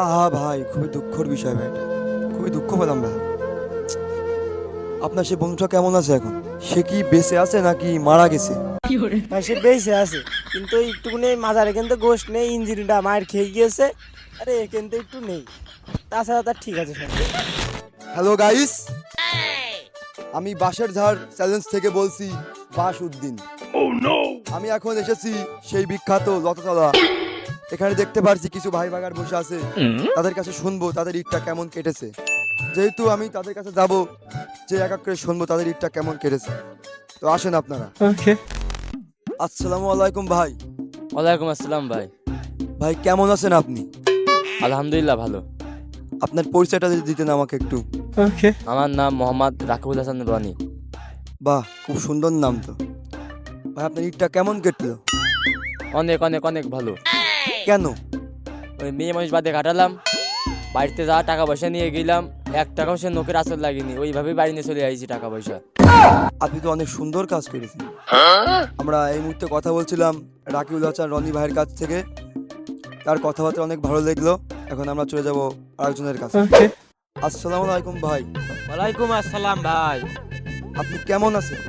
আহা ভাই, খুবই দুঃখের বিষয় ভাই, এটা খুবই দুঃখ পেলাম ভাই। আপনার সে বন্ধুটা কেমন আছে এখন? সে কি বেঁচে আছে নাকি মারা গেছে? ভাই সে বেঁচে আছে, কিন্তু একটুকুনি মাথার এখান থেকে গোশ নেই, ইঞ্জিনটা মায়ের খেয়ে গিয়েছে। আরে এখান থেকে একটু নেই, তাছাড়া তার ঠিক আছে সব। হ্যালো গাইস, আমি বাঁশের ঝাড় চ্যালেঞ্জ থেকে বলছি বাস উদ্দিন। আমি এখন এসেছি সেই বিখ্যাত লতাতলা। এখানে দেখতে পারছি কিছু ভাই ভাগার বসে আছে, তাদের কাছে শুনবো তাদের ঈদটা কেমন কেটেছে। যেহেতু আমি তাদের কাছে যাব, যে এক এক করে শুনবো তাদের ঈদটা কেমন কেটেছে। তো আসেন আপনারা। আসসালামু আলাইকুম ভাই। ওয়ালাইকুম আসসালাম ভাই। ভাই কেমন আছেন আপনি? আলহামদুলিল্লাহ ভালো। আপনার পরিচয়টা যদি দিতেন আমাকে একটু। আমার নাম মোহাম্মদ রাকিবুল হাসান রনি। বাহ, খুব সুন্দর নাম তো। ভাই আপনার ঈদটা কেমন কেটলো? অনেক অনেক অনেক ভালো। কেন? ওই মেয়ে মানুষ বাদে কাটালাম, বাড়িতে যা টাকা পয়সা নিয়ে গেলাম, 1 টাকাও সে নোকের আসর লাগেনি, ওইভাবেই বাড়ি নিয়ে চলে আইছি টাকা পয়সা। আপনি তো অনেক সুন্দর কাজ করেছেন। আমরা এই মুহূর্তে কথা বলছিলাম রাকিবুল হাসান রনি ভাইয়ের কাছ থেকে, তার কথাবার্তা অনেক ভালো লাগলো। এখন আমরা চলে যাব আরেকজনের কাছে। আসসালামু আলাইকুম ভাই, ওয়ালাইকুম আসসালাম ভাই। আপনি কেমন আছেন?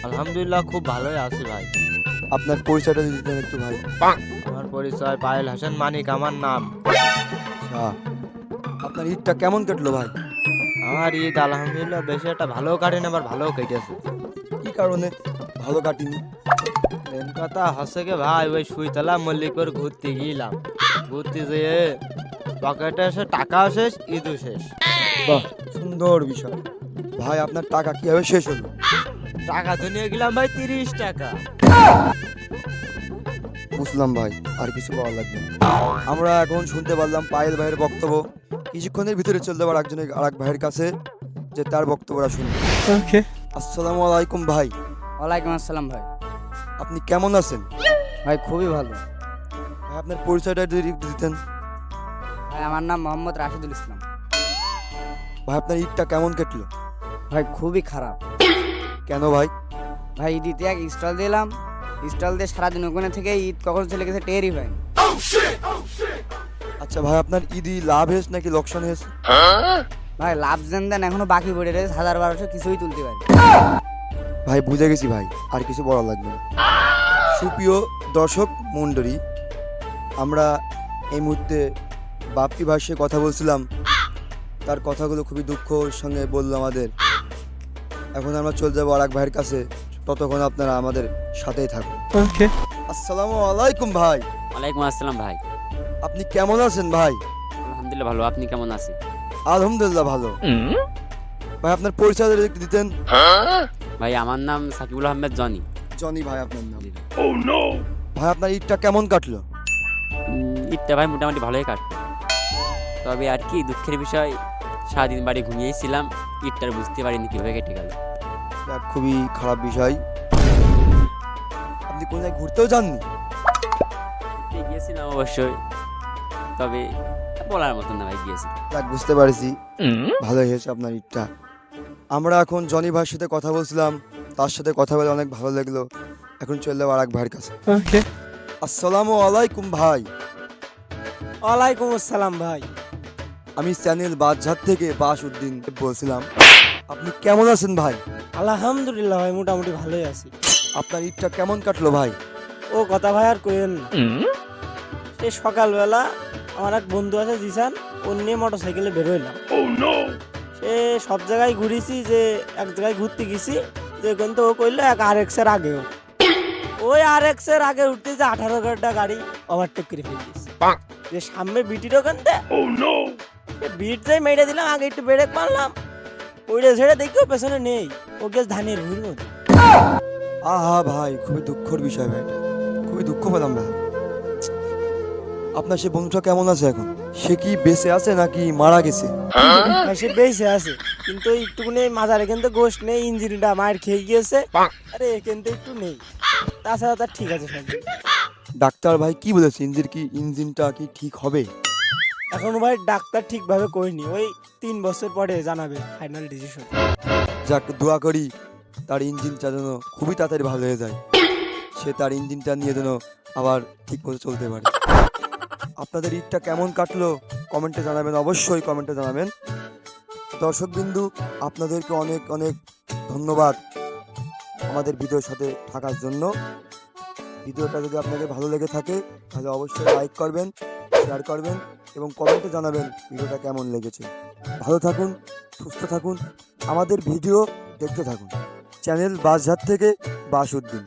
আলহামদুলিল্লাহ খুব ভালোই আছি ভাই। আপনার পরিচয়টা যদি দিতেন একটু ভাই। আমার পরিচয় পায়েল হাসান মানিক আমার নাম। আচ্ছা, আপনার ঈদটা কেমন কাটলো ভাই? আমার ঈদ আলহামদুলিল্লাহ বেশি একটা ভালো কাটেনি, আবার ভালো কেটেছে। কি কারণে ভালো কাটিনি? মেন কথা হচ্ছে কি ভাই, ওই সুইতলা মল্লিকপুর ঘুরতে গেলাম, ঘুরতে যেয়ে পকেটে এসে টাকাও শেষ, ঈদও শেষ। বাহ, সুন্দর বিষয়। ভাই আপনার টাকা কিভাবে শেষ হলো? টাকা তো নিয়ে গেলাম ভাই 30 টাকা। বুঝলাম ভাই, আর কিছু বলা লাগবে না। আমরা এখন শুনতে পারলাম পায়েল ভাইয়ের বক্তব্য। কিছুক্ষণের ভিতরে চলতে পারে আরেক ভাইয়ের কাছে, যে তার বক্তব্যটা শুনবো। আসসালামু আলাইকুম ভাই, ওয়ালাইকুম আসসালাম ভাই। আপনি কেমন আছেন? ভাই খুবই ভালো। ভাই আপনার পরিচয়টা যদি একটু দিতেন। ভাই আমার নাম মোহাম্মদ রাশিদুল ইসলাম। ভাই আপনার ঈদটা কেমন কাটলো? ভাই খুবই খারাপ। কেন ভাই? ভাই ঈদিতে এক স্টল দিলাম, স্টল দিয়ে সারাদিন ওখানে থেকে ঈদ কখন চলে গেছে টেরই ভাই। আচ্ছা ভাই, আপনার ঈদি লাভ হয়েছে নাকি লোকসান হয়েছে? ভাই লাভ জেন দেন এখনো বাকি পড়ে রয়েছে 1000-1200, কিছুই তুলতে পারি। ভাই বুঝে গেছি ভাই, আর কিছু বলা লাগবে না। সুপ্রিয় দর্শক মণ্ডলী, আমরা এই মুহূর্তে বাপ্পি ভাইয়ের সাথে কথা বলছিলাম। তার কথাগুলো খুবই দুঃখর সঙ্গে বললো আমাদের। এখন আমরা চলে যাবো আরেক ভাইয়ের কাছে, ততক্ষণ আপনারা আমাদের সাথেই থাকুন। আসসালামু আলাইকুম ভাই, ওয়ালাইকুম আসসালাম ভাই। আপনি কেমন আছেন ভাই? আলহামদুলিল্লাহ ভালো, আপনি কেমন আছেন? আলহামদুলিল্লাহ ভালো। ভাই আপনার পরিচয় যদি একটু দিতেন। ভাই আমার নাম সাকিবুল আহমেদ জনি। জনি ভাই আপনার নাম। ভাই আপনার ঈদটা কেমন কাটলো? ঈদটা ভাই মোটামুটি ভালোই কাটতো, তবে আর কি দুঃখের বিষয়, সারাদিন বাড়ি ঘুমিয়েছিলাম, ঈদটার বুঝতে পারিনি কিভাবে কেটে গেল। যাক, খুবই খারাপ বিষয়। আপনি কোন জায়গায় ঘুরতেও যাননি? ঘুরতে গিয়েছিলাম অবশ্যই, তবে বলার মতন না ভাই, গিয়েছিলাম। যাক, বুঝতে পারছি। ভালোই হয়েছে আপনার ঈদটা। আমরা এখন জনি ভাইয়ের সাথে কথা বলছিলাম, তার সাথে কথা বলে অনেক ভালো লাগলো। এখন চলে যাবো আরেক ভাইয়ের কাছে। আসসালামু আলাইকুম ভাই, ওয়ালাইকুম আসসালাম ভাই। আমি চ্যানেল বাদঝাট থেকে বাস উদ্দিন বলছিলাম। আপনি কেমন আছেন ভাই? আলহামদুলিল্লাহ ভাই মোটামুটি ভালোই আছি। আপনার ঈদটা কেমন কাটলো ভাই? ও কথা ভাই আর কইেন না। সে সকালবেলা আমার এক বন্ধু আছে জিসান, ওর নিয়ে মোটর সাইকেলে বেরোইলাম। সে সব জায়গায় ঘুরেছি, যে এক জায়গায় ঘুরতে গেছি, যে কিন্তু ও কইলো এক RX এর আগেও, ওই RX এর আগে উঠতে যে 18 ঘন্টা গাড়ি ওভারটেক করে ফেলছিস, যে সামনে বিটির ওখান থেকে বিট যাই মেরে দিলাম, আগে একটু ব্রেক মারলাম, ওইটা ছেড়ে দেখিও পেছনে নেই, ও গেছে ধানের ভুল মতো। আহা ভাই, খুবই দুঃখের বিষয় ভাই, এটা খুবই দুঃখ পেলাম ভাই। আপনার সে বন্ধুটা কেমন আছে এখন? সে কি বেঁচে আছে নাকি মারা গেছে? ভাই সে বেঁচে আছে, কিন্তু একটুকুনি মাথার এখান থেকে গোশ নেই, ইঞ্জিনটা মায়ের খেয়ে গিয়েছে। আরে এখান থেকে একটু নেই, তাছাড়া তার ঠিক আছে সব। ডাক্তার ভাই কি বলেছে, ইঞ্জিনটা কি ঠিক হবে? এখনো ভাই ডাক্তার ঠিকভাবে কইনি, ওই 3 বছর পরে জানাবে ফাইনাল ডিসিশন। যাক, দোয়া করি তার ইঞ্জিনটা যেন খুবই তাড়াতাড়ি ভালো হয়ে যায়, সে তার ইঞ্জিনটা নিয়ে যেন আবার ঠিক মতো চলতে পারে। আপনাদের ঈদটা কেমন কাটলো কমেন্টে জানাবেন, অবশ্যই কমেন্টে জানাবেন। দর্শকবিন্দু, আপনাদেরকে অনেক অনেক ধন্যবাদ আমাদের ভিডিওর সাথে থাকার জন্য। ভিডিওটা যদি আপনাদের ভালো লেগে থাকে তাহলে অবশ্যই লাইক করবেন, শেয়ার করবেন এবং কমেন্টে জানাবেন ভিডিওটা কেমন লেগেছে। ভালো থাকুন, সুস্থ থাকুন, আমাদের ভিডিও দেখতে থাকুন। চ্যানেল বাসঝাট থেকে বাসউদ্দিন।